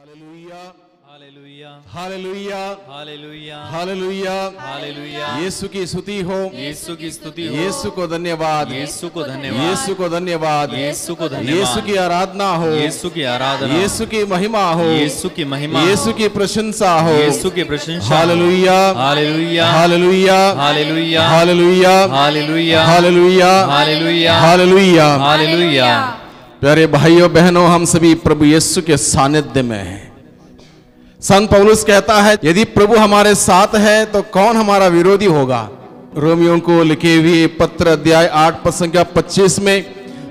Hallelujah hallelujah hallelujah hallelujah hallelujah hallelujah. यीशु की स्तुति हो, यीशु की स्तुति हो, यीशु को धन्यवाद, यीशु को धन्यवाद, यीशु को धन्यवाद, यीशु को धन्यवाद, यीशु की आराधना हो, यीशु की आराधना, यीशु की महिमा हो, यीशु की महिमा, यीशु की प्रशंसा हो, यीशु की प्रशंसा। Hallelujah hallelujah hallelujah hallelujah hallelujah hallelujah hallelujah hallelujah hallelujah. Hallelujah. प्यारे भाइयों बहनों, हम सभी प्रभु यीशु के सानिध्य में हैं। संत पौलुस कहता है, यदि प्रभु हमारे साथ है तो कौन हमारा विरोधी होगा। रोमियों को लिखे हुए पत्र अध्याय 8 पद संख्या 25 में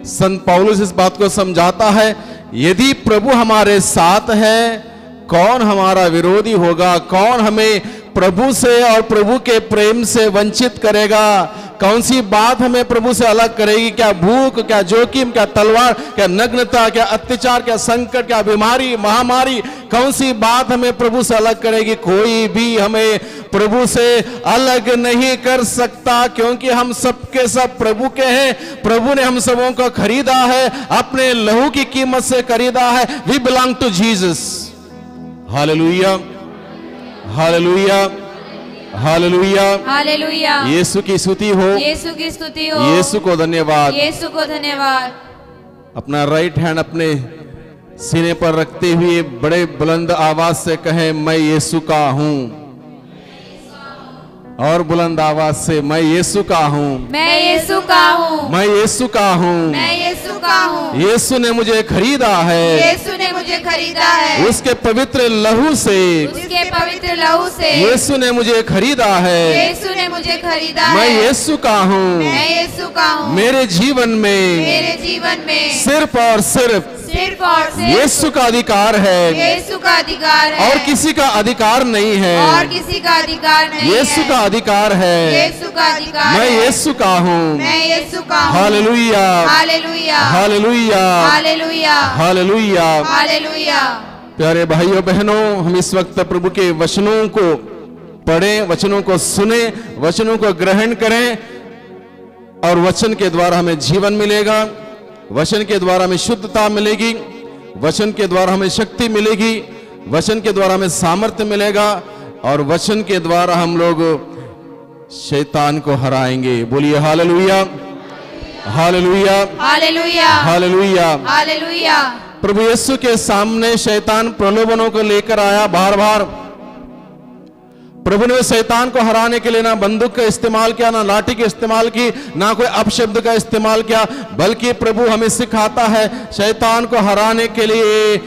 संत पौलुस इस बात को समझाता है, यदि प्रभु हमारे साथ है कौन हमारा विरोधी होगा। कौन हमें प्रभु से और प्रभु के प्रेम से वंचित करेगा। कौन सी बात हमें प्रभु से अलग करेगी। क्या भूख, क्या जोखिम, क्या तलवार, क्या नग्नता, क्या अत्याचार, क्या संकट, क्या बीमारी, महामारी, कौन सी बात हमें प्रभु से अलग करेगी। कोई भी हमें प्रभु से अलग नहीं कर सकता, क्योंकि हम सबके सब प्रभु के हैं। प्रभु ने हम सबों को खरीदा है, अपने लहू की कीमत से खरीदा है। We belong to Jesus. Hallelujah hallelujah hallelujah hallelujah. यीशु की स्तुति हो, यीशु की स्तुति हो, यीशु को धन्यवाद। यीशु को धन्यवाद। अपना राइट हैंड अपने सीने पर रखते हुए बड़े बुलंद आवाज से कहें, मैं यीशु का हूं। और बुलंद आवाज से, मैं यीशु का हूं, मैं यीशु का हूँ, मैं यीशु का हूं। मैं यीशु का हूँ। यीशु ने मुझे खरीदा है, यीशु ने मुझे खरीदा है, उसके पवित्र लहू से। उसके पवित्र लहू से। यीशु ने मुझे खरीदा है, यीशु ने मुझे खरीदा मैं है, यीशु का हूं। मैं यीशु का हूँ। मेरे जीवन में मेरे जीवन में सिर्फ और सिर्फ सिर्फ और सिर्फ यीशु का अधिकार है, यीशु का अधिकार है, और किसी का अधिकार नहीं है। और किसी का अधिकार नहीं यीशु है। का अधिकार है। यीशु का अधिकार मैं है। यीशु का हूँ। मैं यीशु का हूँ। Hallelujah hallelujah hallelujah hallelujah hallelujah. Hallelujah. प्यारे भाइयों बहनों, हम इस वक्त प्रभु के वचनों को पढ़ें, वचनों को सुने, वचनों को ग्रहण करें, और वचन के द्वारा हमें जीवन मिलेगा। वचन के द्वारा हमें शुद्धता मिलेगी, वचन के द्वारा हमें शक्ति मिलेगी, वचन के द्वारा हमें सामर्थ्य मिलेगा, और वचन के द्वारा हम लोग शैतान को हराएंगे। बोलिए hallelujah hallelujah hallelujah hallelujah. Hallelujah. प्रभु यीशु के सामने शैतान प्रलोभनों को लेकर आया बार बार। प्रभु ने शैतान को हराने के लिए ना बंदूक का इस्तेमाल किया, ना लाठी का इस्तेमाल की, ना कोई अपशब्द का इस्तेमाल किया, बल्कि प्रभु हमें सिखाता है शैतान को हराने के लिए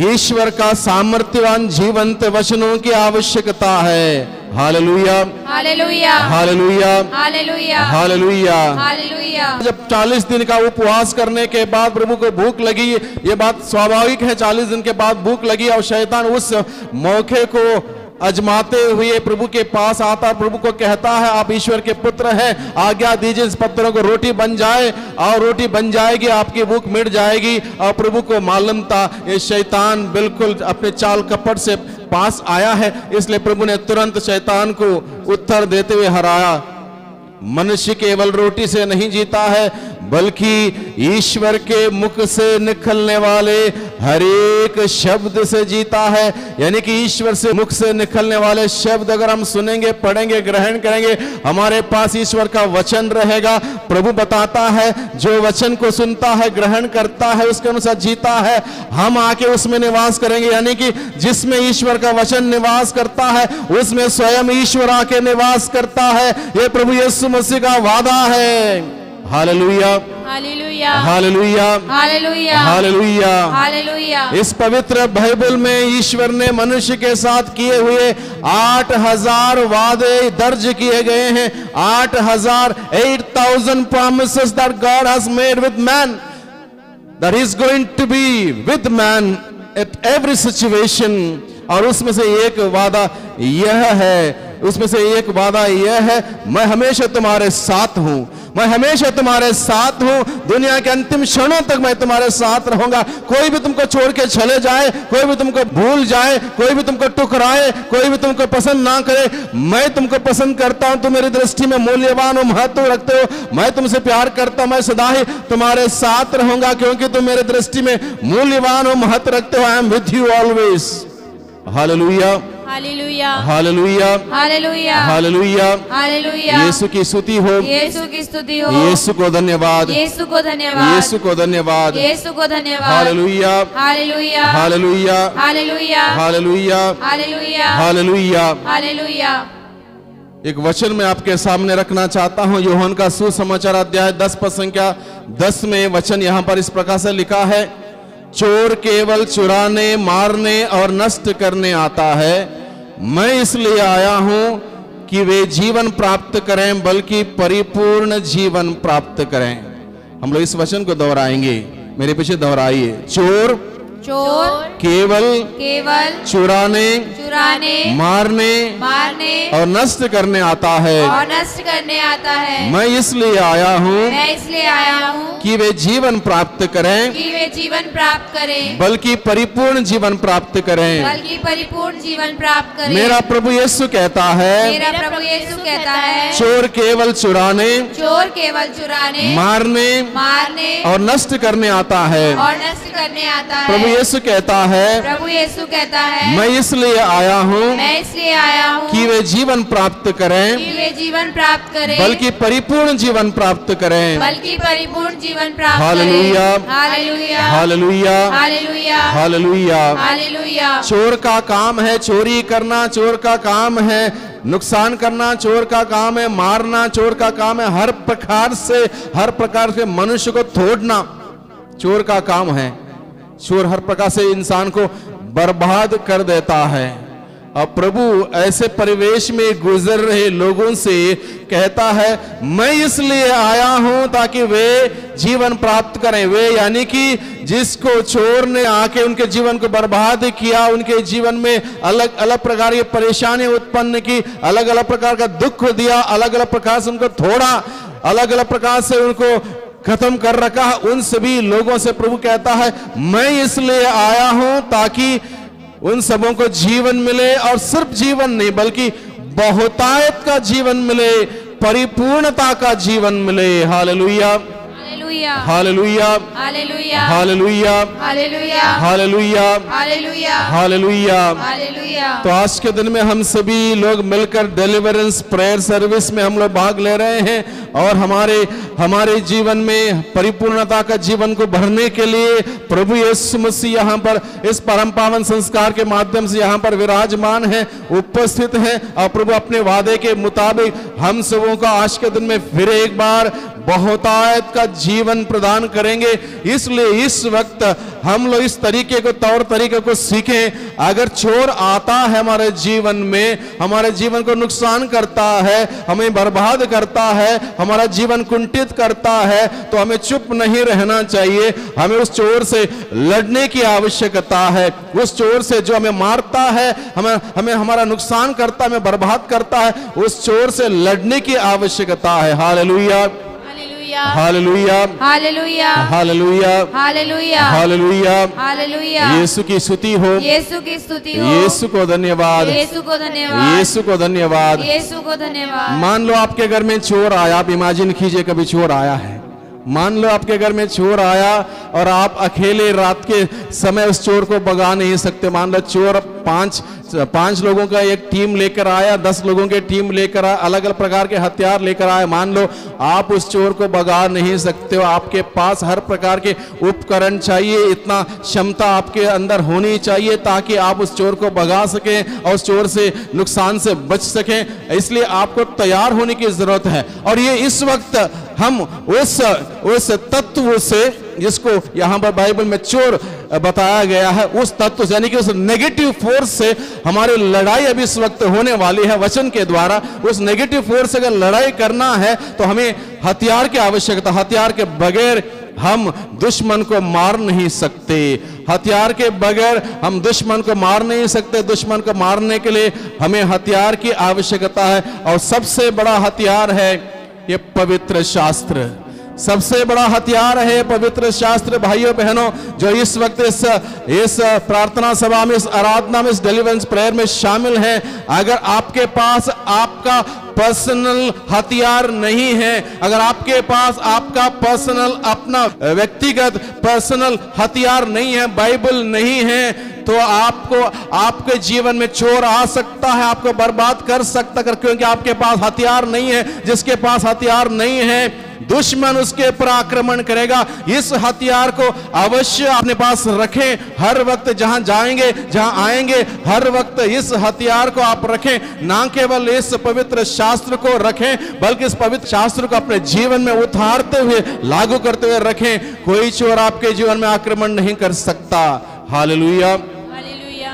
ईश्वर का सामर्थ्यवान जीवंत वचनों की आवश्यकता है। Hallelujah hallelujah hallelujah hallelujah hallelujah. Hallelujah. जब 40 दिन का उपवास करने के बाद प्रभु को भूख लगी, ये बात स्वाभाविक है, 40 दिन के बाद भूख लगी, और शैतान उस मौके को अजमाते हुए प्रभु के पास आता, प्रभु को कहता है, आप ईश्वर के पुत्र हैं, आज्ञा दीजिए इस पत्थरों को रोटी बन जाए। और रोटी बन जाएगी, आपकी भूख मिट जाएगी। और प्रभु को मालूम था ये शैतान बिल्कुल अपने चाल कपट से पास आया है, इसलिए प्रभु ने तुरंत शैतान को उत्तर देते हुए हराया। मनुष्य केवल रोटी से नहीं जीता है, बल्कि ईश्वर के मुख से निकलने वाले हर एक शब्द से जीता है। यानी कि ईश्वर से मुख से निकलने वाले शब्द अगर हम सुनेंगे, पढ़ेंगे, ग्रहण करेंगे, हमारे पास ईश्वर का वचन रहेगा। प्रभु बताता है, जो वचन को सुनता है, ग्रहण करता है, उसके अनुसार जीता है, हम आके उसमें निवास करेंगे। यानी कि जिसमें ईश्वर का वचन निवास करता है, उसमें स्वयं ईश्वर आके निवास करता है। यह प्रभु यीशु मसीह का वादा है। Hallelujah hallelujah hallelujah hallelujah hallelujah hallelujah. इस पवित्र बाइबल में ईश्वर ने मनुष्य के साथ किए हुए 8000 वादे दर्ज किए गए हैं। 8,000 promises that God has made with man, that he is going to be with man at every situation। और उसमें से एक वादा यह है उसमें से एक वादा यह है, मैं हमेशा तुम्हारे साथ हूं, मैं हमेशा तुम्हारे साथ हूं, दुनिया के अंतिम क्षणों तक मैं तुम्हारे साथ रहूंगा। कोई भी तुमको छोड़ के चले जाए, कोई भी तुमको भूल जाए, कोई भी तुमको टुकराए, कोई भी तुमको पसंद ना करे, मैं तुमको पसंद करता हूं, तुम मेरी दृष्टि में मूल्यवान हो, महत्व रखते हो, मैं तुमसे प्यार करता हूं, मैं सदा ही तुम्हारे साथ रहूंगा क्योंकि तुम मेरी दृष्टि में मूल्यवान हो, महत्व रखते हो। I am with you always. Hallelujah, hallelujah, hallelujah, hallelujah, hallelujah. Hallelujah. यीशु की स्तुति हो, यीशु की स्तुति हो, यीशु को धन्यवाद, यीशु को धन्यवाद, यीशु को धन्यवाद। यीशु को धन्यवाद। Hallelujah, hallelujah, hallelujah, hallelujah, hallelujah, hallelujah, hallelujah. Hallelujah. एक वचन मैं आपके सामने रखना चाहता हूं, यूहन्ना का सुसमाचार अध्याय 10 पद संख्या 10 में वचन यहां पर इस प्रकार से लिखा है, चोर केवल चुराने, मारने और नष्ट करने आता है, मैं इसलिए आया हूं कि वे जीवन प्राप्त करें, बल्कि परिपूर्ण जीवन प्राप्त करें। हम लोग इस वचन को दोहराएंगे, मेरे पीछे दोहराइए। चोर केवल चुराने, मारने और नष्ट करने आता है, मैं इसलिए आया हूँ कि वे जीवन प्राप्त करें, बल्कि परिपूर्ण जीवन प्राप्त करें। मेरा प्रभु यीशु कहता है, चोर केवल चुराने, मारने और नष्ट करने आता है। प्रभु यीशु कहता है, मैं इसलिए आया हूँ कि वे जीवन प्राप्त करें, बल्कि परिपूर्ण जीवन प्राप्त करें। Hallelujah, hallelujah, hallelujah. चोर का काम है चोरी करना, चोर का काम है नुकसान करना, चोर का काम है मारना, चोर का काम है हर प्रकार से मनुष्य को तोड़ना, चोर का काम है। चोर हर प्रकार से इंसान को बर्बाद कर देता है। और प्रभु ऐसे परिवेश में गुजर रहे लोगों से कहता है, मैं इसलिए आया हूं ताकि वे जीवन प्राप्त करें। वे यानी कि जिसको चोर ने आके उनके जीवन को बर्बाद किया, उनके जीवन में अलग अलग प्रकार की परेशानी उत्पन्न की, अलग अलग प्रकार का दुख दिया, अलग अलग प्रकार से उनको थोड़ा, अलग अलग प्रकार से उनको खत्म कर रखा, उन सभी लोगों से प्रभु कहता है, मैं इसलिए आया हूं ताकि उन सबों को जीवन मिले, और सिर्फ जीवन नहीं बल्कि बहुतायत का जीवन मिले, परिपूर्णता का जीवन मिले। Hallelujah, hallelujah, hallelujah, hallelujah, hallelujah, hallelujah, hallelujah, hallelujah. तो आज के दिन में हम सभी लोग मिलकर डिलीवरेंस प्रेयर सर्विस में हम लोग भाग ले रहे हैं, और हमारे जीवन में परिपूर्णता का जीवन को भरने के लिए प्रभु यीशु मसीह यहाँ पर इस परम पावन संस्कार के माध्यम से यहाँ पर विराजमान है, उपस्थित है। और प्रभु अपने वादे के मुताबिक हम सबों को आज के दिन में फिर एक बार बहुतायत का जीवन प्रदान करेंगे। इसलिए इस वक्त हम लोग इस तरीके को, तौर तरीके को सीखें। अगर चोर आता है हमारे जीवन में, हमारे जीवन को नुकसान करता है, हमें बर्बाद करता है, हमारा जीवन कुंठित करता है, तो हमें चुप नहीं रहना चाहिए। हमें उस चोर से लड़ने की आवश्यकता है। उस चोर से जो हमें मारता है, हमें हमारा नुकसान करता है, हमें बर्बाद करता है, उस चोर से लड़ने की आवश्यकता है। Hallelujah, hallelujah, hallelujah, hallelujah, hallelujah, hallelujah, hallelujah. यीशु की स्तुति हो, यीशु की स्तुति हो, यीशु को धन्यवाद, यीशु को धन्यवाद, यीशु को धन्यवाद, यीशु को धन्यवाद। मान लो आपके घर में चोर आया, आप इमेजिन कीजिए कभी चोर आया है। मान लो आपके घर में चोर आया और आप अकेले रात के समय उस चोर को भगा नहीं सकते। मान लो चोर पांच लोगों का एक टीम लेकर आया, 10 लोगों की टीम लेकर आया, अलग अलग प्रकार के हथियार लेकर आया। मान लो आप उस चोर को भगा नहीं सकते हो। आपके पास हर प्रकार के उपकरण चाहिए, इतना क्षमता आपके अंदर होनी चाहिए ताकि आप उस चोर को भगा सकें और उस चोर से नुकसान से बच सकें। इसलिए आपको तैयार होने की जरूरत है। और ये इस वक्त हम उस तत्व से, जिसको यहाँ पर बाइबल में चोर बताया गया है, उस तत्व से यानी कि उस नेगेटिव फोर्स से हमारी लड़ाई अभी इस वक्त होने वाली है वचन के द्वारा। उस नेगेटिव फोर्स से अगर लड़ाई करना है तो हमें हथियार की आवश्यकता, हथियार के बगैर हम दुश्मन को मार नहीं सकते। हथियार के बगैर हम दुश्मन को मार नहीं सकते। दुश्मन को मारने के लिए हमें हथियार की आवश्यकता है, और सबसे बड़ा हथियार है ये पवित्र शास्त्र। सबसे बड़ा हथियार है पवित्र शास्त्र। भाइयों बहनों, जो इस वक्त इस प्रार्थना सभा में, इस आराधना में, इस डिलीवरेंस प्रेयर में शामिल हैं, अगर आपके पास आपका पर्सनल हथियार नहीं है, अगर आपके पास आपका पर्सनल, अपना व्यक्तिगत पर्सनल हथियार नहीं है, बाइबल नहीं है, तो आपको, आपके जीवन में चोर आ सकता है, आपको बर्बाद कर सकता है, क्योंकि आपके पास हथियार नहीं है। जिसके पास हथियार नहीं है, दुश्मन उसके ऊपर आक्रमण करेगा। इस हथियार को अवश्य अपने पास रखें। हर वक्त जहां जाएंगे, जहां आएंगे, हर वक्त इस हथियार को आप रखें। ना केवल इस पवित्र शास्त्र को रखें, बल्कि इस पवित्र शास्त्र को अपने जीवन में उतारते हुए, लागू करते हुए रखें। कोई चोर आपके जीवन में आक्रमण नहीं कर सकता। Hallelujah,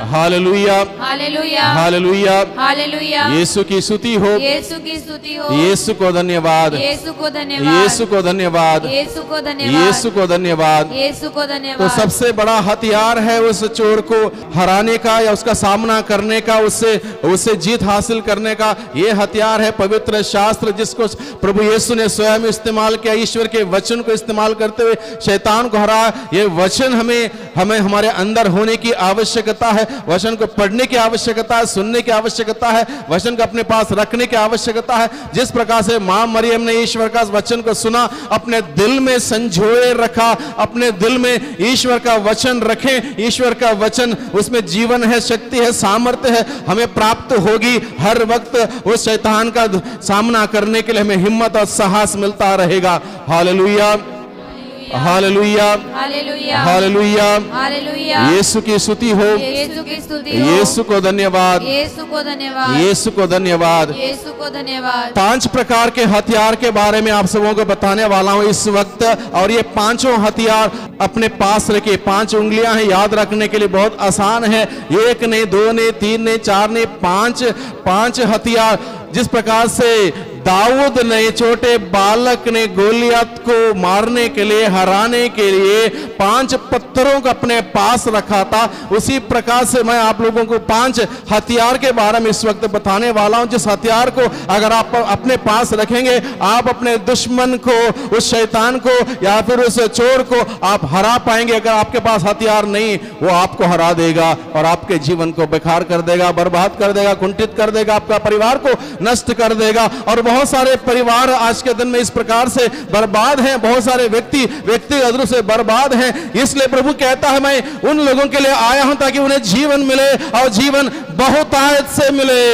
hallelujah, hallelujah, hallelujah, hallelujah. यीशु की स्तुति हो, यीशु की स्तुति हो। यीशु को धन्यवाद, यीशु को धन्यवाद, यीशु को धन्यवाद, यीशु को धन्यवाद, यीशु को धन्यवाद। यीशु को तो धन्यवाद। सबसे बड़ा हथियार है उस चोर को हराने का, या उसका सामना करने का, उससे जीत हासिल करने का। ये हथियार है पवित्र शास्त्र, जिसको प्रभु यीशु ने स्वयं इस्तेमाल किया। ईश्वर के वचन को इस्तेमाल करते हुए शैतान को हराया। ये वचन हमें हमारे अंदर होने की आवश्यकता है। वचन को पढ़ने की आवश्यकता है, सुनने की आवश्यकता है, वचन को अपने पास रखने की आवश्यकता है। जिस प्रकार से मां मरियम ने ईश्वर का वचन को सुना, अपने दिल में संजोए रखा, अपने दिल में ईश्वर का वचन रखें। ईश्वर का वचन, उसमें जीवन है, शक्ति है, सामर्थ्य है, हमें प्राप्त होगी। हर वक्त उस शैतान का सामना करने के लिए हमें हिम्मत और साहस मिलता रहेगा। Hallelujah, hallelujah, hallelujah, hallelujah, hallelujah. यीशु की स्तुति हो, यीशु की स्तुति हो। यीशु को धन्यवाद, यीशु को धन्यवाद, यीशु को धन्यवाद। यीशु को धन्यवाद। 5 प्रकार के हथियार के बारे में आप सबों को बताने वाला हूं इस वक्त, और ये पांचों हथियार अपने पास रखिए। 5 उंगलियां हैं, याद रखने के लिए बहुत आसान है। 1 नहीं, 2 नहीं, 3 नहीं, 4 नहीं, 5 हथियार। जिस प्रकार से दाऊद ने, छोटे बालक ने, गोलियत को मारने के लिए, हराने के लिए 5 पत्थरों को अपने पास रखा था, उसी प्रकार से मैं आप लोगों को 5 हथियार के बारे में इस वक्त बताने वाला हूं। जिस हथियार को अगर आप अपने पास रखेंगे, आप अपने दुश्मन को, उस शैतान को, या फिर उस चोर को आप हरा पाएंगे। अगर आपके पास हथियार नहीं, वो आपको हरा देगा और आपके जीवन को बेकार कर देगा, बर्बाद कर देगा, कुंठित कर देगा, आपका परिवार को नष्ट कर देगा। और बहुत सारे परिवार आज के दिन में इस प्रकार से बर्बाद हैं, बहुत सारे व्यक्तिगत रूप से बर्बाद हैं। इसलिए प्रभु कहता है, मैं उन लोगों के लिए आया हूं ताकि उन्हें जीवन मिले, और जीवन बहुतायत से मिले।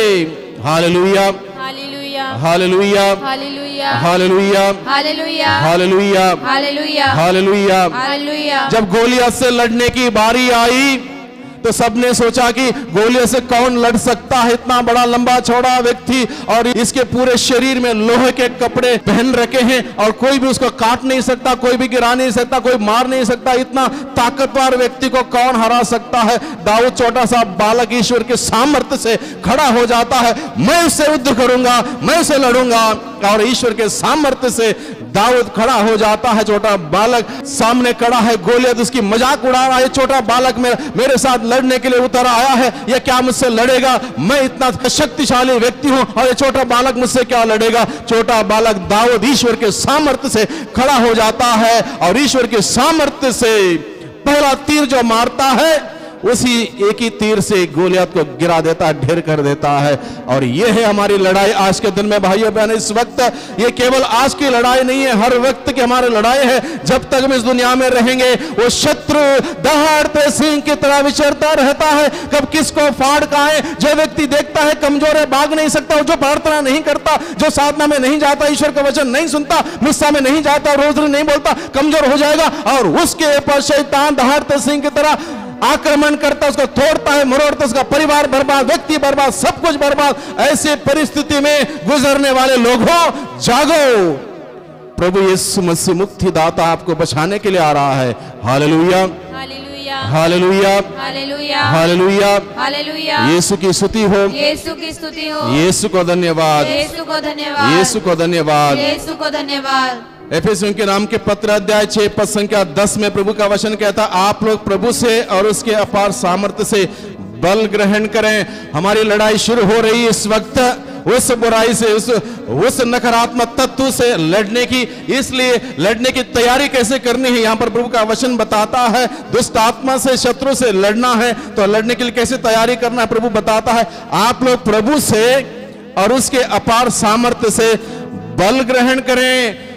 Hallelujah, hallelujah, hallelujah, hallelujah, hallelujah, hallelujah, hallelujah, hallelujah, hallelujah. Hallelujah. जब गोलियत से लड़ने की बारी आई, तो सबने सोचा कि गोलियत से कौन लड़ सकता है, इतना बड़ा लंबा चौड़ा व्यक्ति, और इसके पूरे शरीर में लोहे के कपड़े पहन रखे हैं, और कोई भी उसको काट नहीं सकता, कोई भी गिरा नहीं सकता, कोई मार नहीं सकता। इतना ताकतवर व्यक्ति को कौन हरा सकता है? दाऊद छोटा सा बालक ईश्वर के सामर्थ्य से खड़ा हो जाता है, मैं उससे युद्ध करूंगा, मैं उससे लड़ूंगा। और ईश्वर के सामर्थ्य से दाऊद खड़ा हो जाता है। छोटा बालक सामने खड़ा है, गोलियत उसकी मजाक उड़ा रहा है, छोटा बालक मेरे साथ लड़ने के लिए उतर आया है, यह क्या मुझसे लड़ेगा? मैं इतना शक्तिशाली व्यक्ति हूं और ये छोटा बालक मुझसे क्या लड़ेगा? छोटा बालक दाऊद ईश्वर के सामर्थ्य से खड़ा हो जाता है, और ईश्वर के सामर्थ्य से पहला तीर जो मारता है, उसी एक ही तीर से गोलियत को गिरा देता है, ढेर कर देता है। और यह है हमारी लड़ाई आज के दिन में भाइयों बहनों। इस वक्त ये केवल आज की लड़ाई नहीं है, हर वक्त की हमारी लड़ाई है। जब तक हम इस दुनिया में रहेंगे, वो शत्रु दहाड़ते सिंह की तरह विचरता रहता है, कब किसको फाड़ खाए। जो व्यक्ति देखता है कमजोर है, भाग नहीं सकता, जो प्रार्थना नहीं करता, जो साधना में नहीं जाता, ईश्वर का वचन नहीं सुनता, मिस्सा में नहीं जाता, रोज नहीं बोलता, कमजोर हो जाएगा। और उसके ऊपर शैतान दहाड़ते सिंह की तरह आक्रमण करता, उसको तोड़ता है, मरोड़ता, उसका परिवार बर्बाद, व्यक्ति बर्बाद, सब कुछ बर्बाद। ऐसे परिस्थिति में गुजरने वाले लोगों, जागो, प्रभु यीशु मसीह मुक्तिदाता आपको बचाने के लिए आ रहा है। Hallelujah, hallelujah, hallelujah, hallelujah, hallelujah, hallelujah. यीशु की स्तुति हो, यीशु की स्तुति हो। यीशु को धन्यवाद, यीशु को धन्यवाद, यीशु को धन्यवाद। यीशु को धन्यवाद। एफेसियों के नाम के पत्र अध्याय 6 पद संख्या 10 में प्रभु का वचन कहता, आप लोग प्रभु से और उसके अपार सामर्थ्य से बल ग्रहण करें। हमारी लड़ाई शुरू हो रही इस वक्त उस बुराई से, उस नकारात्मक तत्व से लड़ने की। इसलिए लड़ने की तैयारी कैसे करनी है, यहां पर प्रभु का वचन बताता है। दुष्ट आत्मा से, शत्रु से लड़ना है तो लड़ने के लिए कैसे तैयारी करना है प्रभु बताता है। आप लोग प्रभु से और उसके अपार सामर्थ्य से बल ग्रहण करें।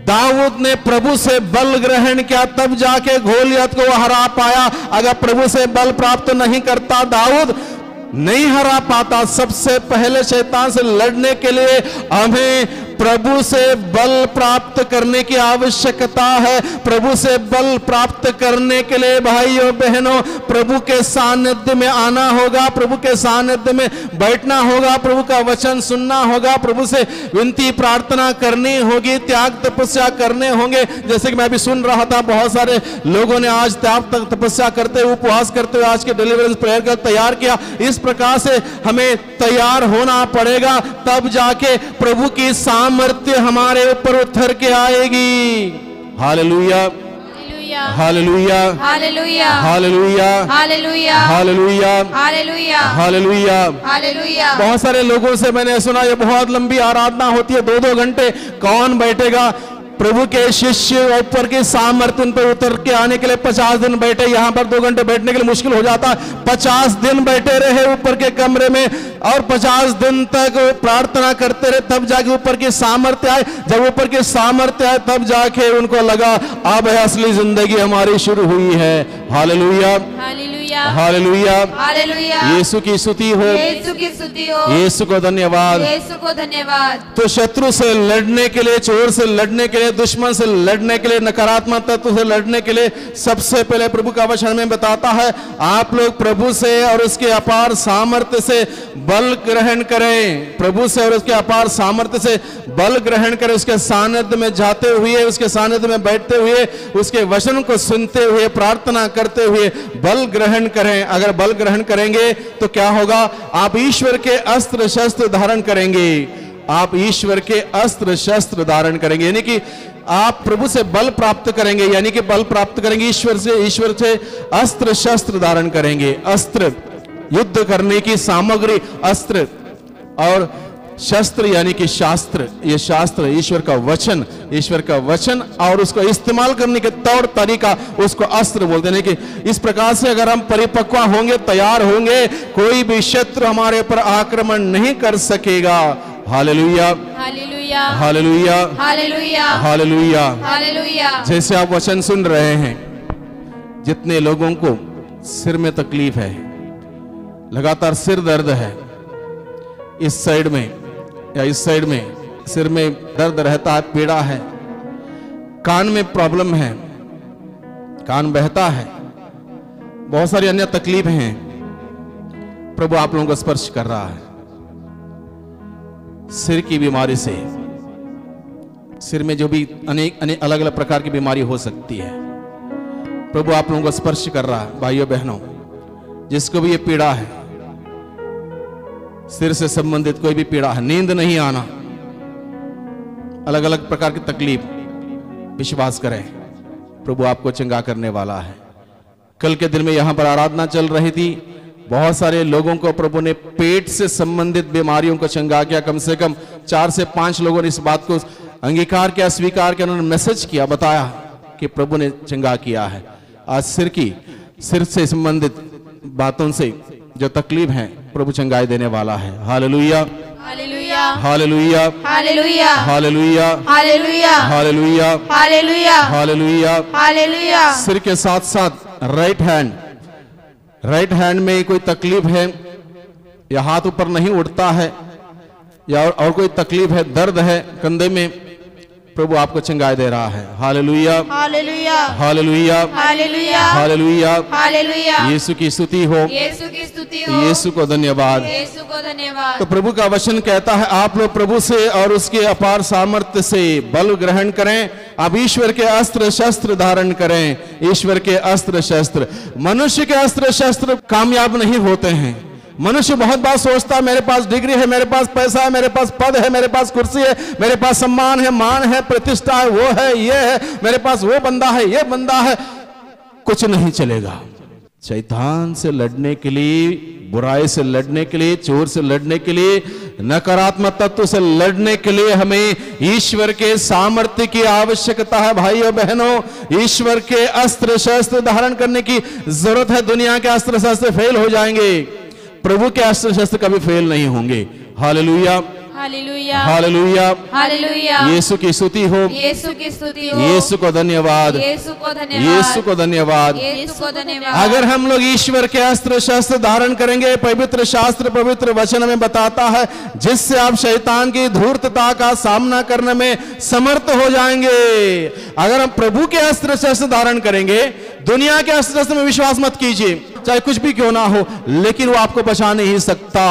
दाऊद ने प्रभु से बल ग्रहण किया, तब जाके गोलियत को हरा पाया। अगर प्रभु से बल प्राप्त नहीं करता दाऊद नहीं हरा पाता। सबसे पहले शैतान से लड़ने के लिए हमें प्रभु से बल प्राप्त करने की आवश्यकता है। प्रभु से बल प्राप्त करने के लिए भाइयों बहनों प्रभु के सानिध्य में आना होगा, प्रभु के सानिध्य में बैठना होगा, प्रभु का वचन सुनना होगा, प्रभु से विनती प्रार्थना करनी होगी, त्याग तपस्या करने होंगे। जैसे कि मैं भी सुन रहा था, बहुत सारे लोगों ने आज त्याग तपस्या करते हुए, उपवास करते हुए आज के डिलीवरेंस प्रेयर का तैयार किया। इस प्रकार से हमें तैयार होना पड़ेगा, तब जाके प्रभु की सामर्थ्य हमारे ऊपर उतर के आएगी। Hallelujah, hallelujah, hallelujah, hallelujah, hallelujah, hallelujah, hallelujah, hallelujah, hallelujah. बहुत सारे लोगों से मैंने सुना ये बहुत लंबी आराधना होती है, 2-2 घंटे कौन बैठेगा। प्रभु के शिष्य ऊपर की सामर्थ्य उन पर उतर के आने के लिए 50 दिन बैठे। यहां पर 2 घंटे बैठने के लिए मुश्किल हो जाता है। 50 दिन बैठे रहे ऊपर के कमरे में और 50 दिन तक प्रार्थना करते रहे, तब जाके ऊपर की सामर्थ्य आए। जब ऊपर की सामर्थ्य आए तब जाके उनको लगा अब असली जिंदगी हमारी शुरू हुई है। Hallelujah, hallelujah, hallelujah, hallelujah. यीशु की स्तुति हो, यीशु की स्तुति हो, यीशु को धन्यवाद। यीशु को धन्यवाद। तो शत्रु से लड़ने के लिए, चोर से लड़ने के लिए, दुश्मन से लड़ने के लिए, नकारात्मक तत्व से लड़ने के लिए सबसे पहले प्रभु का वचन में बताता है आप लोग प्रभु से और उसके अपार सामर्थ्य से बल ग्रहण करें। प्रभु से और उसके अपार सामर्थ्य से बल ग्रहण करें। उसके सानिध्य में जाते हुए, उसके सानिध्य में बैठते हुए, उसके वचन को सुनते हुए, प्रार्थना करते हुए बल ग्रहण करें। अगर बल ग्रहण करेंगे तो क्या होगा, आप ईश्वर के अस्त्र शस्त्र धारण करेंगे। आप ईश्वर के अस्त्र शस्त्र धारण करेंगे, यानी कि आप प्रभु से बल प्राप्त करेंगे, यानी कि बल प्राप्त करेंगे ईश्वर से अस्त्र शस्त्र धारण करेंगे। अस्त्र युद्ध करने की सामग्री, अस्त्र और शस्त्र यानी कि शास्त्र। ये शास्त्र ईश्वर का वचन, ईश्वर का वचन और उसको इस्तेमाल करने के तौर तरीका, उसको अस्त्र बोलते हैं। कि इस प्रकार से अगर हम परिपक्व होंगे, तैयार होंगे, कोई भी शत्रु हमारे ऊपर आक्रमण नहीं कर सकेगा। Hallelujah, hallelujah, hallelujah, hallelujah, hallelujah. Hallelujah. जैसे आप वचन सुन रहे हैं, जितने लोगों को सिर में तकलीफ है, लगातार सिर दर्द है, इस साइड में या इस साइड में सिर में दर्द रहता है, पीड़ा है, कान में प्रॉब्लम है, कान बहता है, बहुत सारी अन्य तकलीफ हैं, प्रभु आप लोगों को स्पर्श कर रहा है। सिर की बीमारी से, सिर में जो भी अनेक अलग अलग प्रकार की बीमारी हो सकती है, प्रभु आप लोगों को स्पर्श कर रहा है। भाइयों बहनों, जिसको भी ये पीड़ा है, सिर से संबंधित कोई भी पीड़ा है, नींद नहीं आना, अलग अलग प्रकार की तकलीफ, विश्वास करें प्रभु आपको चंगा करने वाला है। कल के दिन में यहां पर आराधना चल रही थी, बहुत सारे लोगों को प्रभु ने पेट से संबंधित बीमारियों को चंगा किया। कम से कम 4 से 5 लोगों ने इस बात को अंगीकार किया, स्वीकार किया, उन्होंने मैसेज किया, बताया कि प्रभु ने चंगा किया है। आज सिर से संबंधित बातों से जो तकलीफ है, प्रभु चंगाई देने वाला है। Hallelujah, hallelujah, hallelujah, hallelujah, hallelujah, hallelujah, hallelujah, hallelujah, hallelujah. Hallelujah. सिर के साथ साथ राइट हैंड में कोई तकलीफ है, या हाथ ऊपर नहीं उठता है, या और कोई तकलीफ है, दर्द है कंधे में, प्रभु आपको चंगाई दे रहा है। Hallelujah, hallelujah, hallelujah, hallelujah, hallelujah. Hallelujah. यीशु की स्तुति हो, यीशु की स्तुति हो, यीशु को धन्यवाद। यीशु को धन्यवाद। तो प्रभु का वचन कहता है आप लोग प्रभु से और उसके अपार सामर्थ्य से बल ग्रहण करें। अब ईश्वर के अस्त्र शस्त्र धारण करें। ईश्वर के अस्त्र शस्त्र, मनुष्य के अस्त्र शस्त्र कामयाब नहीं होते हैं, मनुष्य बहुत बार सोचता है मेरे पास डिग्री है, मेरे पास पैसा है, मेरे पास पद है, मेरे पास कुर्सी है, मेरे पास सम्मान है, मान है, प्रतिष्ठा है, वो है, ये है, मेरे पास वो बंदा है, ये बंदा है, कुछ नहीं चलेगा। शैतान से लड़ने के लिए, बुराई से लड़ने के लिए, चोर से लड़ने के लिए, नकारात्मक तत्व से लड़ने के लिए हमें ईश्वर के सामर्थ्य की आवश्यकता है। भाइयों बहनों, ईश्वर के अस्त्र शस्त्र धारण करने की जरूरत है। दुनिया के अस्त्र शस्त्र फेल हो जाएंगे, प्रभु के अस्त्र शस्त्र कभी फेल नहीं होंगे। Hallelujah, hallelujah, hallelujah, hallelujah. यीशु की स्तुति हो, यीशु की स्तुति हो, यीशु को धन्यवाद, यीशु को धन्यवाद, यीशु को धन्यवाद। यीशु को धन्यवाद। अगर हम लोग ईश्वर के अस्त्र शस्त्र धारण करेंगे, पवित्र शास्त्र, पवित्र वचन में बताता है, जिससे आप शैतान की धूर्तता का सामना करने में समर्थ हो जाएंगे। अगर हम प्रभु के अस्त्र शस्त्र धारण करेंगे, दुनिया के अस्त्र शस्त्र में विश्वास मत कीजिए, चाहे कुछ भी क्यों ना हो, लेकिन वो आपको बचा नहीं सकता।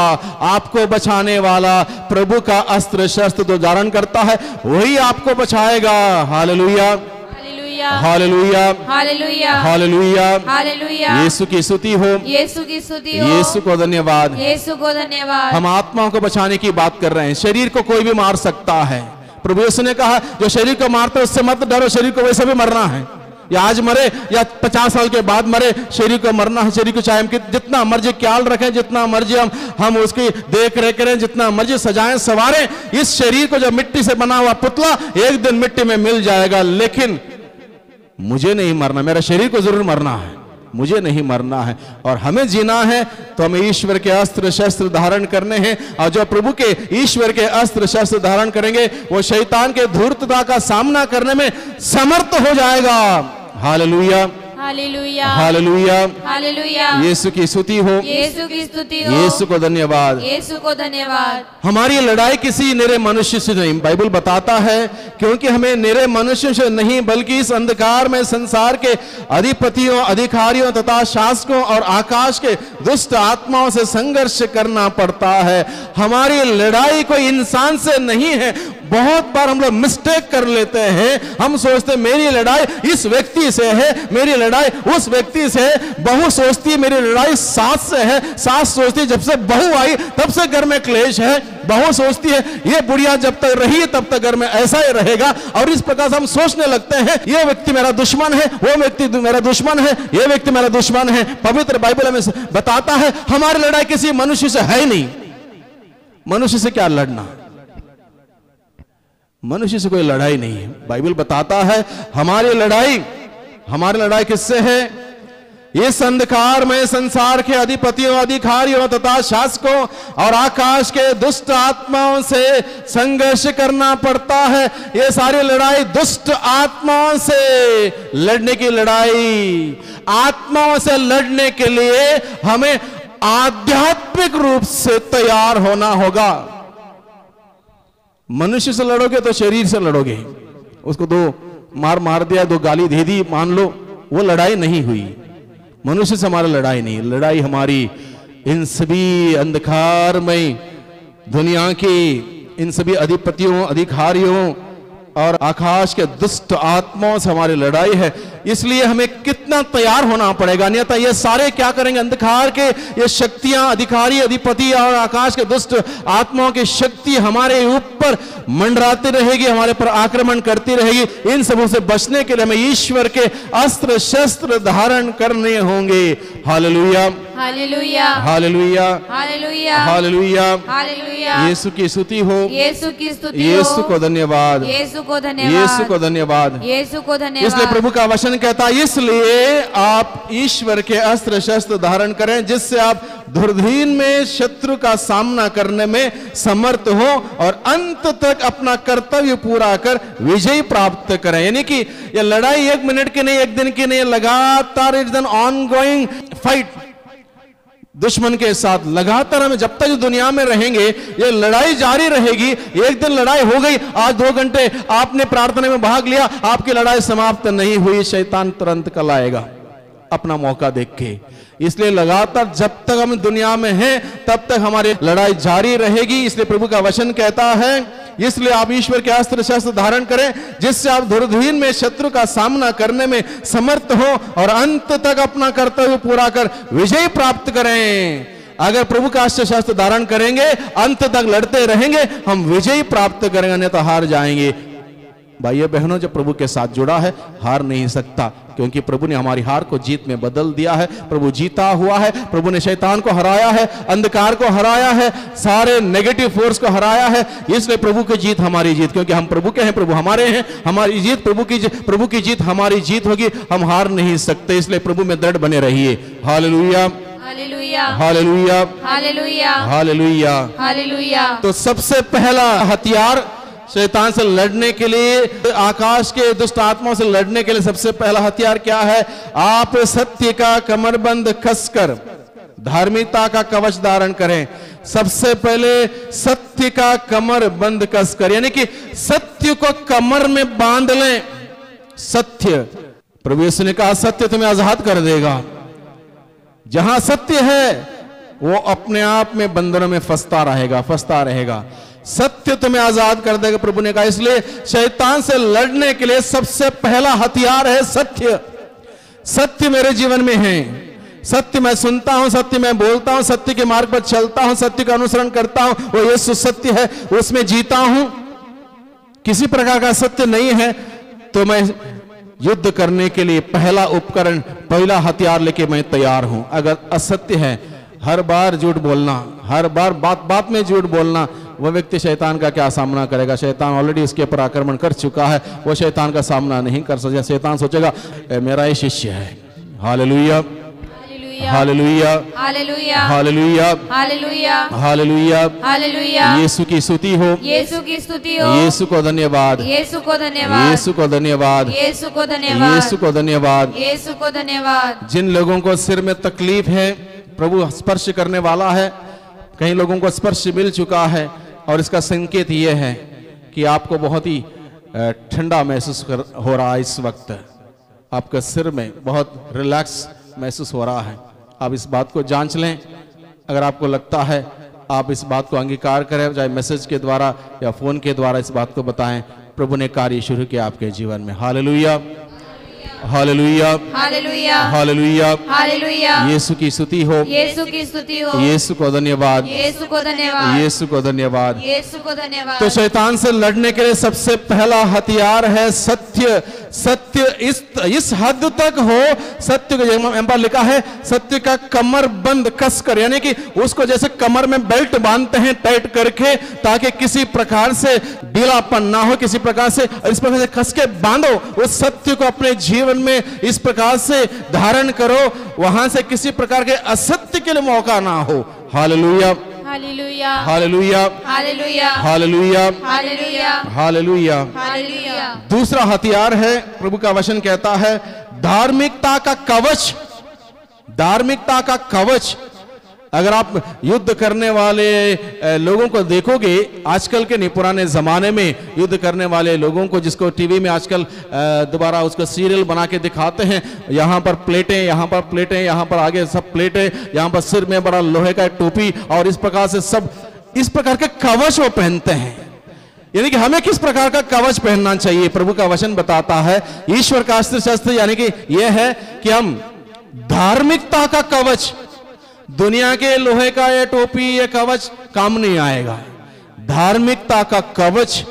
आपको बचाने वाला प्रभु का अस्त्र शस्त्र जो धारण करता है, वही आपको बचाएगा। Hallelujah, hallelujah, hallelujah, hallelujah, hallelujah, hallelujah. यीशु की स्तुति हो, यीशु की स्तुति हो, यीशु को धन्यवाद। यीशु को धन्यवाद। हम आत्माओं को बचाने की बात कर रहे हैं। शरीर को कोई भी मार सकता है। प्रभु यीशु ने कहा, जो शरीर को मारता है उससे मत डरो, शरीर को वैसे भी मरना है। या आज मरे या 50 साल के बाद मरे, शरीर को मरना है। शरीर को चाहे हम जितना मर्जी ख्याल रखें, जितना मर्जी हम उसकी देख रेख करें, जितना मर्जी सजाएं संवारें, इस शरीर को जो मिट्टी से बना हुआ पुतला एक दिन मिट्टी में मिल जाएगा। लेकिन मुझे नहीं मरना, मेरा शरीर को जरूर मरना है, मुझे नहीं मरना है। और हमें जीना है तो हमें ईश्वर के अस्त्र शस्त्र धारण करने हैं। और जो प्रभु के ईश्वर के अस्त्र शस्त्र धारण करेंगे, वो शैतान के धूर्तता का सामना करने में समर्थ हो जाएगा। Hallelujah, hallelujah, hallelujah, hallelujah. यीशु की स्तुति हो, यीशु की स्तुति हो, यीशु को धन्यवाद। यीशु को धन्यवाद। हमारी लड़ाई किसी निरे मनुष्य से नहीं, बाइबल बताता है, क्योंकि हमें निरे मनुष्य से नहीं बल्कि इस अंधकार में संसार के अधिपतियों, अधिकारियों तथा शासकों और आकाश के दुष्ट आत्माओं से संघर्ष करना पड़ता है। हमारी लड़ाई कोई इंसान से नहीं है। बहुत बार हम लोग मिस्टेक कर लेते हैं। हम सोचते मेरी लड़ाई इस व्यक्ति से है, मेरी लड़ाई उस व्यक्ति से है। बहू सोचती है मेरी लड़ाई सास से है, सास सोचती है जब से बहू आई तब से घर में क्लेश है। बहू सोचती है ये बुढ़िया जब तक रही तब तक घर में ऐसा ही रहेगा। और इस प्रकार से हम सोचने लगते हैं ये व्यक्ति मेरा दुश्मन है, वो व्यक्ति मेरा दुश्मन है, ये व्यक्ति मेरा दुश्मन है। पवित्र बाइबल हमें बताता है हमारी लड़ाई किसी मनुष्य से है ही नहीं। मनुष्य से क्या लड़ना, मनुष्य से कोई लड़ाई नहीं है। बाइबल बताता है हमारी लड़ाई किससे है? इस अंधकार में संसार के अधिपतियों, अधिकारियों तथा शासकों और आकाश के दुष्ट आत्माओं से संघर्ष करना पड़ता है। ये सारी लड़ाई दुष्ट आत्माओं से लड़ने की लड़ाई। आत्माओं से लड़ने के लिए हमें आध्यात्मिक रूप से तैयार होना होगा। मनुष्य से लड़ोगे तो शरीर से लड़ोगे, उसको दो मार दिया, दो गाली दे दी, मान लो, वो लड़ाई नहीं हुई। मनुष्य से हमारी लड़ाई नहीं, लड़ाई हमारी इन सभी अंधकारमय दुनिया के इन सभी अधिपतियों, अधिकारियों और आकाश के दुष्ट आत्माओं से हमारी लड़ाई है। इसलिए हमें कितना तैयार होना पड़ेगा, अन्यथा ये सारे क्या करेंगे? अंधकार के ये शक्तियां, अधिकारी, अधिपति और आकाश के दुष्ट आत्माओं की शक्ति हमारे ऊपर मंडराती रहेगी, हमारे पर आक्रमण करती रहेगी। इन सबों से बचने के लिए हमें ईश्वर के अस्त्र शस्त्र धारण करने होंगे। Hallelujah, hallelujah, hallelujah, hallelujah, hallelujah, hallelujah. यीशु की स्तुति हो, यीशु की स्तुति हो, यीशु को धन्यवाद, यीशु को धन्यवाद, यीशु को धन्यवाद, यीशु को धन्यवाद। इसलिए प्रभु का वचन कहता है, इसलिए आप ईश्वर के अस्त्र शस्त्र धारण करें जिससे आप दुर्दीन में शत्रु का सामना करने में समर्थ हो और अंत तक अपना कर्तव्य पूरा कर विजय प्राप्त करें। यानी कि यह लड़ाई 1 मिनट की नहीं, 1 दिन की नहीं, लगातार इट्स एन ऑनगोइंग फाइट। दुश्मन के साथ लगातार हमें जब तक दुनिया में रहेंगे ये लड़ाई जारी रहेगी। एक दिन लड़ाई हो गई, आज 2 घंटे आपने प्रार्थना में भाग लिया, आपकी लड़ाई समाप्त नहीं हुई, शैतान तुरंत कल आएगा अपना मौका देख के। इसलिए लगातार जब तक हम दुनिया में हैं तब तक हमारी लड़ाई जारी रहेगी। इसलिए प्रभु का वचन कहता है, इसलिए आप ईश्वर के अस्त्र शस्त्र धारण करें जिससे आप दुर्दीन में शत्रु का सामना करने में समर्थ हो और अंत तक अपना कर्तव्य पूरा कर विजय प्राप्त करें। अगर प्रभु का अस्त्र शस्त्र धारण करेंगे, अंत तक लड़ते रहेंगे, हम विजय प्राप्त करेंगे, नहीं तो हार जाएंगे। भाइयों बहनों, जो प्रभु के साथ जुड़ा है हार नहीं सकता, क्योंकि प्रभु ने हमारी हार को जीत में बदल दिया है। प्रभु जीता हुआ है, प्रभु ने शैतान को हराया है, अंधकार को हराया है, सारे नेगेटिव फोर्स को हराया है। इसलिए प्रभु की जीत हमारी जीत, क्योंकि हम प्रभु के हैं, प्रभु हमारे हैं, हमारी जीत प्रभु की जीत हमारी जीत होगी, हम हार नहीं सकते। इसलिए प्रभु में दृढ़ बने रहिए। Hallelujah, hallelujah, hallelujah, hallelujah, hallelujah, hallelujah. तो सबसे पहला हथियार शैतान से लड़ने के लिए, आकाश के दुष्ट आत्माओं से लड़ने के लिए सबसे पहला हथियार क्या है? आप सत्य का कमरबंद कसकर धार्मिकता का कवच धारण करें। सबसे पहले सत्य का कमर बंद कसकर, यानी कि सत्य को कमर में बांध लें। सत्य, प्रभु यीशु ने कहा सत्य तुम्हें आजाद कर देगा। जहां सत्य है वो अपने आप में बंधनों में फंसता रहेगा। सत्य तुम्हें आजाद कर देगा, प्रभु ने कहा। इसलिए शैतान से लड़ने के लिए सबसे पहला हथियार है सत्य। सत्य मेरे जीवन में है, सत्य मैं सुनता हूं, सत्य मैं बोलता हूं, सत्य के मार्ग पर चलता हूं, सत्य का अनुसरण करता हूं, वो यीशु सत्य है, उसमें जीता हूं। किसी प्रकार का सत्य नहीं है तो मैं युद्ध करने के लिए पहला उपकरण, पहला हथियार लेके मैं तैयार हूं। अगर असत्य है, हर बार झूठ बोलना, हर बार बात में झूठ बोलना, वह व्यक्ति शैतान का क्या सामना करेगा? शैतान ऑलरेडी उसके ऊपर आक्रमण कर चुका है, वो शैतान का सामना नहीं कर सकता। शैतान सोचेगा मेरा ये शिष्य है। Hallelujah, hallelujah, hallelujah, hallelujah, hallelujah, hallelujah, hallelujah. यीशु की स्तुति हो, यीशु की स्तुति हो। यीशु को धन्यवाद, यीशु को धन्यवाद, यीशु को धन्यवाद, यीशु को धन्यवाद, यीशु को धन्यवाद। यीशु को धन्यवाद। जिन लोगों को सिर में तकलीफ है, प्रभु स्पर्श करने वाला है। कई लोगों को स्पर्श मिल चुका है और इसका संकेत यह है कि आपको बहुत ही ठंडा महसूस हो रहा है। इस वक्त आपके सिर में बहुत रिलैक्स महसूस हो रहा है। आप इस बात को जांच लें। अगर आपको लगता है, आप इस बात को अंगीकार करें, चाहे मैसेज के द्वारा या फोन के द्वारा इस बात को बताएं। प्रभु ने कार्य शुरू किया आपके जीवन में। Hallelujah, hallelujah, hallelujah, hallelujah, hallelujah. यीशु की स्तुति हो, यीशु की स्तुति हो। यीशु को धन्यवाद, यीशु को धन्यवाद, यीशु को धन्यवाद। यीशु को धन्यवाद। तो शैतान से लड़ने के लिए सबसे पहला हथियार है सत्य। सत्य इस हद तक हो, सत्य को यहाँ पर लिखा है सत्य का कमर बंद कसकर, यानी कि उसको जैसे कमर में बेल्ट बांधते हैं टाइट करके, ताकि किसी प्रकार से ढीलापन ना हो, किसी प्रकार से इस प्रकार से कस के बांधो। उस सत्य को अपने जीवन में इस प्रकार से धारण करो, वहां से किसी प्रकार के असत्य के लिए मौका ना हो। Hallelujah, hallelujah, hallelujah, hallelujah, hallelujah, hallelujah, hallelujah. Hallelujah. दूसरा हथियार है, प्रभु का वचन कहता है धार्मिकता का कवच। धार्मिकता का कवच। अगर आप युद्ध करने वाले लोगों को देखोगे, आजकल के नहीं, पुराने जमाने में युद्ध करने वाले लोगों को, जिसको टीवी में आजकल दोबारा उसको सीरियल बना के दिखाते हैं, यहाँ पर प्लेटें, यहाँ पर प्लेटें, यहाँ पर आगे सब प्लेटें, यहाँ पर सिर में बड़ा लोहे का टोपी, और इस प्रकार से सब इस प्रकार के कवच वो पहनते हैं। यानी कि हमें किस प्रकार का कवच पहनना चाहिए? प्रभु का वचन बताता है, ईश्वर का अस्त्र शस्त्र, यानी कि यह है कि हम धार्मिकता का कवच, दुनिया के लोहे का ये टोपी, ये कवच काम नहीं आएगा। धार्मिकता का कवच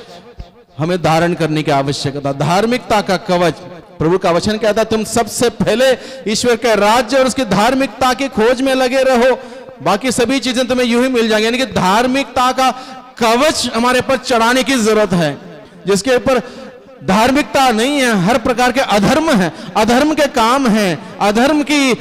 हमें धारण करने की आवश्यकता। धार्मिकता का कवच, प्रभु का वचन कहता है तुम सबसे पहले ईश्वर के राज्य और उसकी धार्मिकता की खोज में लगे रहो, बाकी सभी चीजें तुम्हें यूं ही मिल जाएंगी। यानी कि धार्मिकता का कवच हमारे पर चढ़ाने की जरूरत है, जिसके ऊपर धार्मिकता नहीं है, हर प्रकार के अधर्म है, अधर्म के काम है, अधर्म की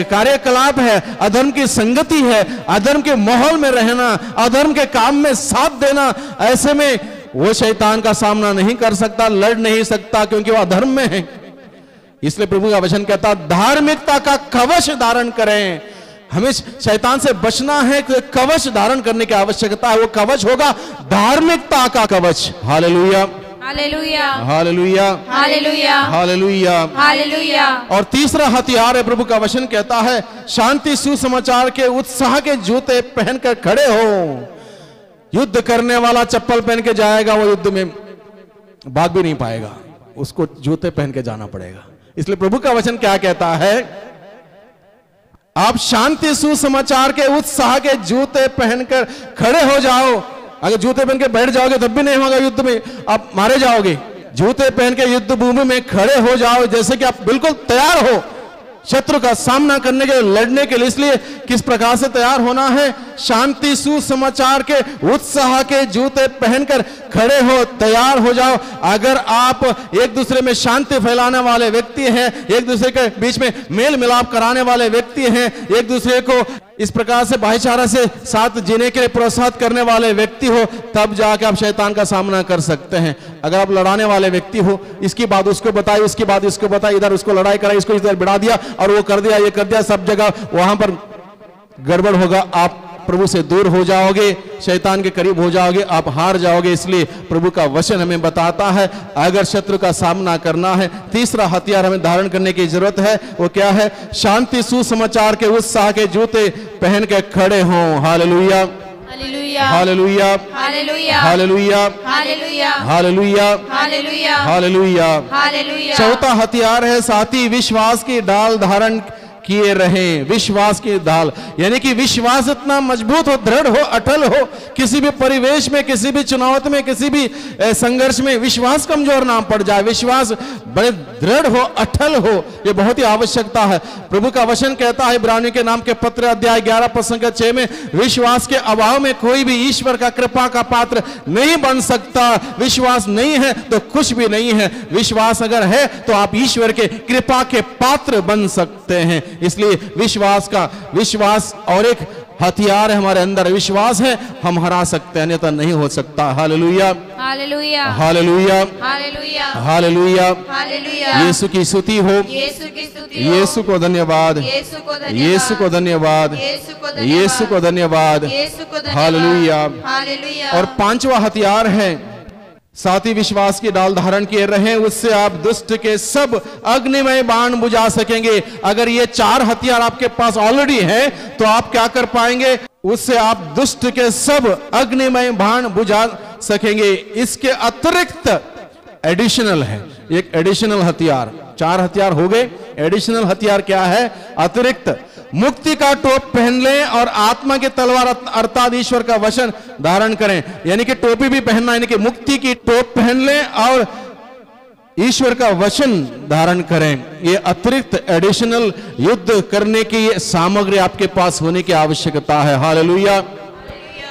कार्यकलाप है, अधर्म की संगति है, अधर्म के माहौल में रहना, अधर्म के काम में साथ देना, ऐसे में वो शैतान का सामना नहीं कर सकता, लड़ नहीं सकता, क्योंकि वो अधर्म में है। इसलिए प्रभु का वचन कहता धार्मिकता का कवच धारण करें। हमें शैतान से बचना है, कवच धारण करने की आवश्यकता है। वो कवच होगा धार्मिकता का कवच। Hallelujah, hallelujah, hallelujah, hallelujah, hallelujah, hallelujah. और तीसरा हथियार है, प्रभु का वचन कहता है शांति सुसमाचार के उत्साह के जूते पहनकर खड़े हो। युद्ध करने वाला चप्पल पहन के जाएगा, वो युद्ध में भाग भी नहीं पाएगा, उसको जूते पहन के जाना पड़ेगा। इसलिए प्रभु का वचन क्या कहता है? आप शांति सुसमाचार के उत्साह के जूते पहनकर खड़े हो जाओ। अगर जूते पहन के बैठ जाओगे तब भी नहीं होगा, युद्ध में आप मारे जाओगे। जूते पहन के युद्ध भूमि में खड़े हो जाओ, जैसे कि आप बिल्कुल तैयार हो शत्रु का सामना करने के लिए, लड़ने के लिए। इसलिए किस प्रकार से तैयार होना है? शांति सुसमाचार के उत्साह के जूते पहनकर खड़े हो, तैयार हो जाओ। अगर आप एक दूसरे में शांति फैलाने वाले व्यक्ति हैं, एक दूसरे के बीच में मेल मिलाप कराने वाले व्यक्ति हैं, एक दूसरे को इस प्रकार से भाईचारा से साथ जीने के लिए प्रोत्साहित करने वाले व्यक्ति हो, तब जाके आप शैतान का सामना कर सकते हैं। अगर आप लड़ाने वाले व्यक्ति हो, इसकी बात उसको बताई, उसकी बात इसको बताई, इधर उसको लड़ाई कराई, इसको इधर बढ़ा दिया और वो कर दिया, ये कर दिया, सब जगह वहां पर गड़बड़ होगा। आप प्रभु से दूर हो जाओगे, शैतान के करीब हो जाओगे, आप हार जाओगे। इसलिए प्रभु का वचन हमें बताता है, अगर शत्रु का सामना करना है, तीसरा हथियार हमें धारण करने की जरूरत है। वो क्या है? शांति सुसमाचार के उत्साह के जूते पहन के खड़े हों। Hallelujah, hallelujah, hallelujah, hallelujah, hallelujah, hallelujah, hallelujah, hallelujah, hallelujah. Hallelujah. चौथा हथियार है साथी विश्वास की ढाल धारण किए रहें। विश्वास की ढाल यानी कि विश्वास इतना मजबूत हो, दृढ़ हो, अटल हो, किसी भी परिवेश में, किसी भी चुनौती में, किसी भी संघर्ष में विश्वास कमजोर ना पड़ जाए। विश्वास बड़े दृढ़ हो, अटल हो, ये बहुत ही आवश्यकता है। प्रभु का वचन कहता है इब्रानियों के नाम के पत्र अध्याय 11 पद 6 में, विश्वास के अभाव में कोई भी ईश्वर का कृपा का पात्र नहीं बन सकता। विश्वास नहीं है तो कुछ भी नहीं है। विश्वास अगर है तो आप ईश्वर के कृपा के पात्र बन सकते हैं। इसलिए विश्वास और एक हथियार है हमारे अंदर। विश्वास है, हम हरा सकते हैं, अन्यथा नहीं हो सकता। Hallelujah, hallelujah, hallelujah, hallelujah, hallelujah. Hallelujah. यीशु की स्तुति हो, यीशु की स्तुति हो, यीशु को धन्यवाद, यीशु को धन्यवाद, यीशु को धन्यवाद, यीशु को धन्यवाद, यीशु को धन्यवाद। यीशु को धन्यवाद। हालेलुया। हालेलुया। और पांचवा हथियार है साथ ही विश्वास की ढाल धारण किए रहें, उससे आप दुष्ट के सब अग्निमय बाण बुझा सकेंगे। अगर ये चार हथियार आपके पास ऑलरेडी है तो आप क्या कर पाएंगे? उससे आप दुष्ट के सब अग्निमय बाण बुझा सकेंगे। इसके अतिरिक्त एडिशनल है, एक एडिशनल हथियार। चार हथियार हो गए, एडिशनल हथियार क्या है? अतिरिक्त मुक्ति का टोप पहन लें और आत्मा की तलवार अर्थात ईश्वर का वचन धारण करें। यानी कि टोपी भी पहनना, यानी कि मुक्ति की टोप पहन लें और ईश्वर का वचन धारण करें। ये अतिरिक्त एडिशनल युद्ध करने की सामग्री आपके पास होने की आवश्यकता है। Hallelujah,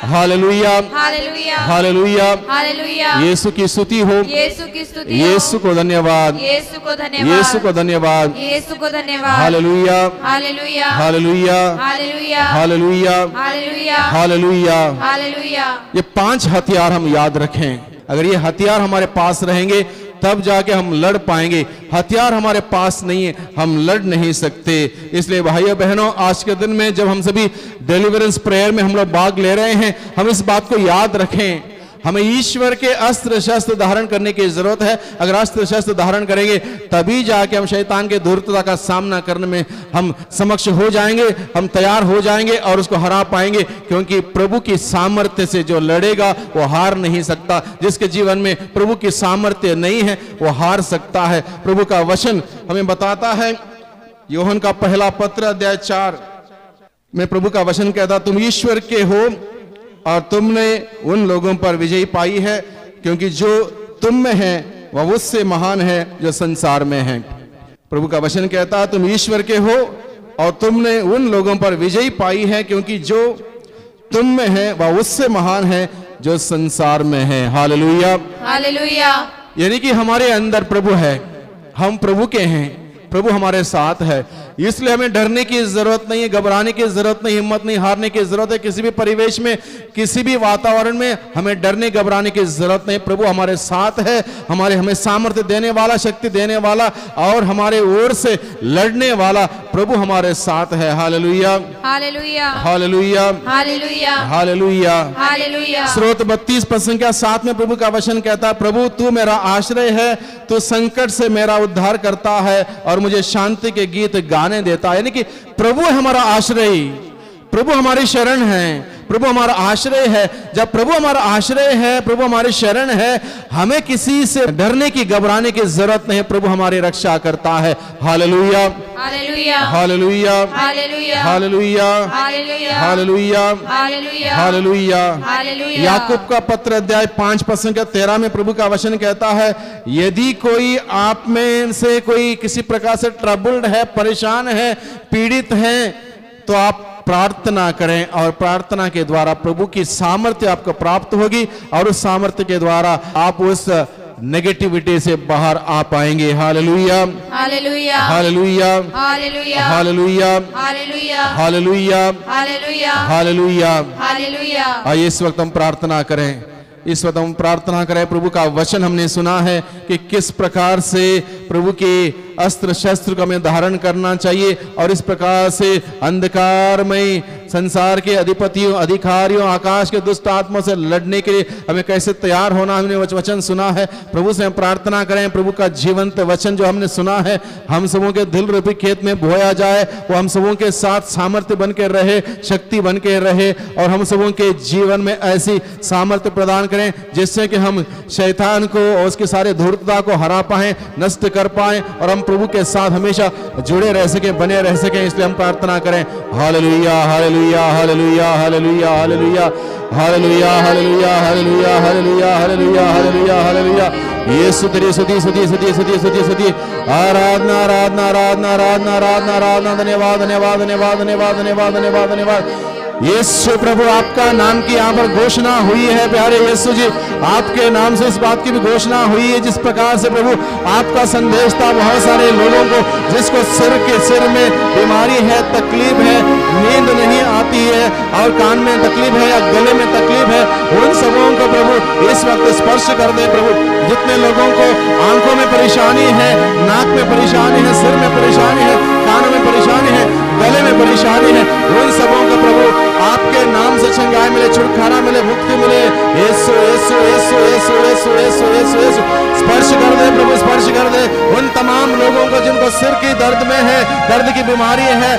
hallelujah, hallelujah, hallelujah, hallelujah. यीशु की स्तुति हो, यीशु की स्तुति हो, यीशु को धन्यवाद, यीशु को धन्यवाद, यीशु को धन्यवाद। यीशु को धन्यवाद। Hallelujah, hallelujah, hallelujah, hallelujah, hallelujah, hallelujah, hallelujah. Hallelujah. ये पांच हथियार हम याद रखें। अगर ये हथियार हमारे पास रहेंगे तब जाके हम लड़ पाएंगे। हथियार हमारे पास नहीं है, हम लड़ नहीं सकते। इसलिए भाइयों बहनों, आज के दिन में जब हम सभी डिलीवरेंस प्रेयर में हम लोग भाग ले रहे हैं, हम इस बात को याद रखें, हमें ईश्वर के अस्त्र शस्त्र धारण करने की जरूरत है। अगर अस्त्र शस्त्र धारण करेंगे तभी जाके हम शैतान के धूर्तता का सामना करने में हम समक्ष हो जाएंगे, हम तैयार हो जाएंगे और उसको हरा पाएंगे। क्योंकि प्रभु की सामर्थ्य से जो लड़ेगा वो हार नहीं सकता। जिसके जीवन में प्रभु की सामर्थ्य नहीं है वो हार सकता है। प्रभु का वचन हमें बताता है, यूहन्ना का पहला पत्र अध्याय 4 में प्रभु का वचन कहता, तुम ईश्वर के हो और तुमने उन लोगों पर विजय पाई है, क्योंकि जो तुम में है वह उससे महान है जो संसार में है। प्रभु का वचन कहता है तुम ईश्वर के हो और तुमने उन लोगों पर विजय पाई है, क्योंकि जो तुम में है वह उससे महान है जो संसार में है। Hallelujah, hallelujah. यानी कि हमारे अंदर प्रभु है, हम प्रभु के हैं, प्रभु हमारे साथ है। इसलिए हमें डरने की जरूरत नहीं है, घबराने की जरूरत नहीं, हिम्मत नहीं हारने की जरूरत है। किसी भी परिवेश में, किसी भी वातावरण में हमें डरने घबराने की जरूरत नहीं। प्रभु हमारे साथ है, हमें सामर्थ्य देने वाला, शक्ति देने वाला और हमारे ओर से लड़ने वाला प्रभु हमारे साथ है। Hallelujah, hallelujah, hallelujah, hallelujah, hallelujah. Hallelujah. स्रोत 32 पद संख्या 7 में प्रभु का वचन कहता है, प्रभु तू मेरा आश्रय है, तू संकट से मेरा उद्धार करता है और मुझे शांति के गीत गाने देता है। यानी कि प्रभु है हमारा आश्रय, प्रभु हमारी शरण है, प्रभु हमारा आश्रय है। जब प्रभु हमारा आश्रय है, प्रभु हमारे शरण है, हमें किसी से डरने की, घबराने की जरूरत नहीं। प्रभु हमारी रक्षा करता है। Hallelujah, hallelujah, hallelujah, hallelujah, hallelujah, hallelujah, hallelujah, hallelujah, hallelujah. Hallelujah. याकूब का पत्र अध्याय 5 पद संख्या 13 में प्रभु का वचन कहता है, यदि कोई आप में से कोई किसी प्रकार से ट्रबल्ड है, परेशान है, पीड़ित है, तो आप प्रार्थना करें और प्रार्थना के द्वारा प्रभु की सामर्थ्य आपको प्राप्त होगी और उस सामर्थ्य के द्वारा आप उस नेगेटिविटी से बाहर आ पाएंगे। Hallelujah, hallelujah, hallelujah, hallelujah, hallelujah, hallelujah, hallelujah, hallelujah, hallelujah. Hallelujah. आइए इस वक्त हम प्रार्थना करें, इस वक्त हम प्रार्थना करें। प्रभु का वचन हमने सुना है कि किस प्रकार से प्रभु के अस्त्र शस्त्र का हमें धारण करना चाहिए और इस प्रकार से अंधकारमय संसार के अधिपतियों, अधिकारियों, आकाश के दुष्ट आत्मा से लड़ने के लिए हमें कैसे तैयार होना, हमने वचन सुना है। प्रभु से हम प्रार्थना करें, प्रभु का जीवंत वचन जो हमने सुना है, हम सबों के दिल रूपी खेत में बोया जाए, वो हम सबों के साथ सामर्थ्य बन के रहे, शक्ति बन के रहे और हम सबों के जीवन में ऐसी सामर्थ्य प्रदान करें जिससे कि हम शैतान को और उसके सारे धूर्तता को हरा पाए, नष्ट कर पाए और हम प्रभु के साथ हमेशा जुड़े रह सके, बने रह सके। इसलिए हम प्रार्थना करें। Hallelujah, hallelujah, hallelujah, hallelujah, hallelujah, hallelujah, hallelujah, hallelujah, hallelujah, hallelujah, hallelujah, hallelujah. यीशु तेरी स्तुति, स्तुति, स्तुति, स्तुति, स्तुति, स्तुति, आराधना, आराधना, आराधना, आराधना, आराधना, आराधना। धन्यवाद, धन्यवाद, धन्यवाद, धन्यवाद, धन्यवाद, धन्यवाद, धन्यवाद। यीशु प्रभु, आपका नाम की यहाँ पर घोषणा हुई है। प्यारे यीशु जी, आपके नाम से इस बात की भी घोषणा हुई है जिस प्रकार से प्रभु आपका संदेश था बहुत सारे लोगों को जिसको सिर में बीमारी है, तकलीफ है, नींद नहीं आती है और कान में तकलीफ है या गले में तकलीफ है, उन सबों को प्रभु इस वक्त स्पर्श कर दे। प्रभु जितने लोगों को आंखों में परेशानी है, नाक में परेशानी है, सिर में परेशानी है, कानों में परेशानी है, गले में परेशानी है, उन सबों को प्रभु आपके नाम से चंगाई मिले, छुटकारा मिले, मुक्ति मिले। यीशु, यीशु, यीशु, यीशु, यीशु, यीशु, यीशु, यीशु। स्पर्श कर दे प्रभु, स्पर्श कर दे उन तमाम लोगों को जिनको सिर की दर्द में है, दर्द की बीमारी है,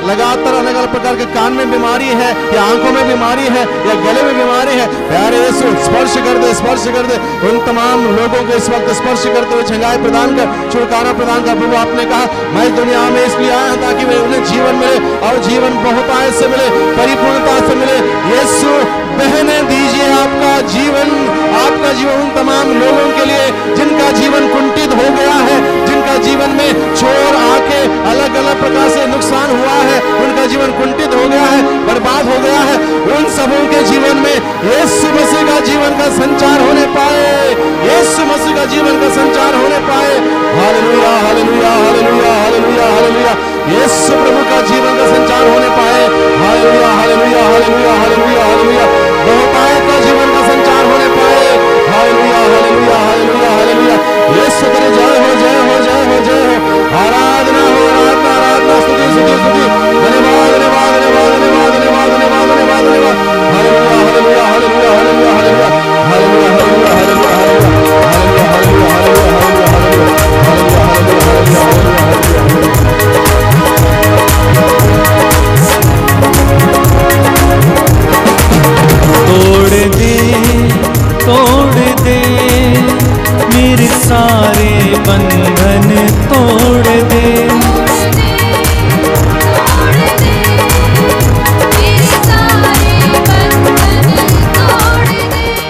लगातार अलग अलग प्रकार के कान में बीमारी है या आंखों में बीमारी है या गले में बीमारी है। प्यारे यीशु, स्पर्श कर दे, स्पर्श कर दे उन तमाम लोगों को इस वक्त स्पर्श करते हुए चंगाई प्रदान कर, छुटकारा प्रदान कर। प्रभु आपने कहा, मैं दुनिया में इसलिए आया हूं ताकि उन्हें जीवन मिले और जीवन बहुतायत से मिले, परिपूर्णता से मिले। यीशु, बहने दीजिए आपका जीवन उन तमाम लोगों के लिए जिनका जीवन कुंठित हो गया है, जिनका जीवन में चोर आके अलग अलग प्रकार से नुकसान हुआ है, उनका जीवन कुंठित हो गया है, बर्बाद हो गया है। उन सबों के जीवन में यीशु मसीह का जीवन का संचार होने पाए, यीशु मसीह का जीवन का संचार होने पाए। Hallelujah, hallelujah, hallelujah, hallelujah, hallelujah. Yeshu प्रभु का जीवन का संचार होने पाए। Hallelujah, hallelujah, hallelujah, hallelujah, hallelujah. बहुतायत का जीवन का संचार होने पाए। Hallelujah, hallelujah, hallelujah, hallelujah. यीशु तेरी जय हो, जय हो, जय हो, जय हो। आराधना हो, आराधना, आराधना, स्तुति, स्तुति, स्तुति। धन्यवाद, धन्यवाद, धन्यवाद, धन्यवाद, धन्यवाद, धन्यवाद, धन्यवाद, धन्यवाद। Hallelujah, hallelujah, hallelujah, hallelujah, hallelujah, hallelujah, hallelujah, hallelujah, hallelujah, hallelujah, hallelujah, hallelujah, hallelujah, hallelujah, hallelujah. तोड़ दे मेरे सारे बंधन, तोड़ दे,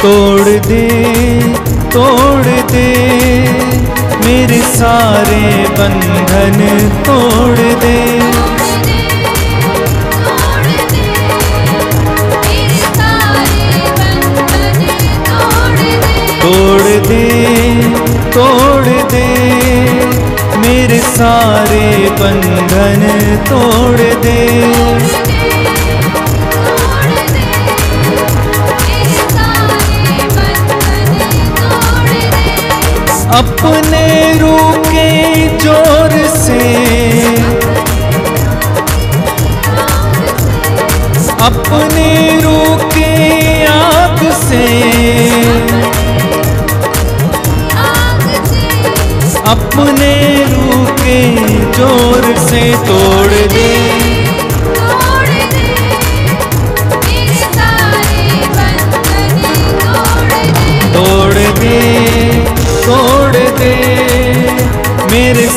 तोड़ दे, तोड़ दे मेरे सारे बंधन, तोड़ दे। तोड़ दे, तोड़ दे मेरे सारे बंधन, तोड़ दे। अपने रूह के जोर से, अपने रूह के आग से, अपने रूह के जोर से तोड़ दे,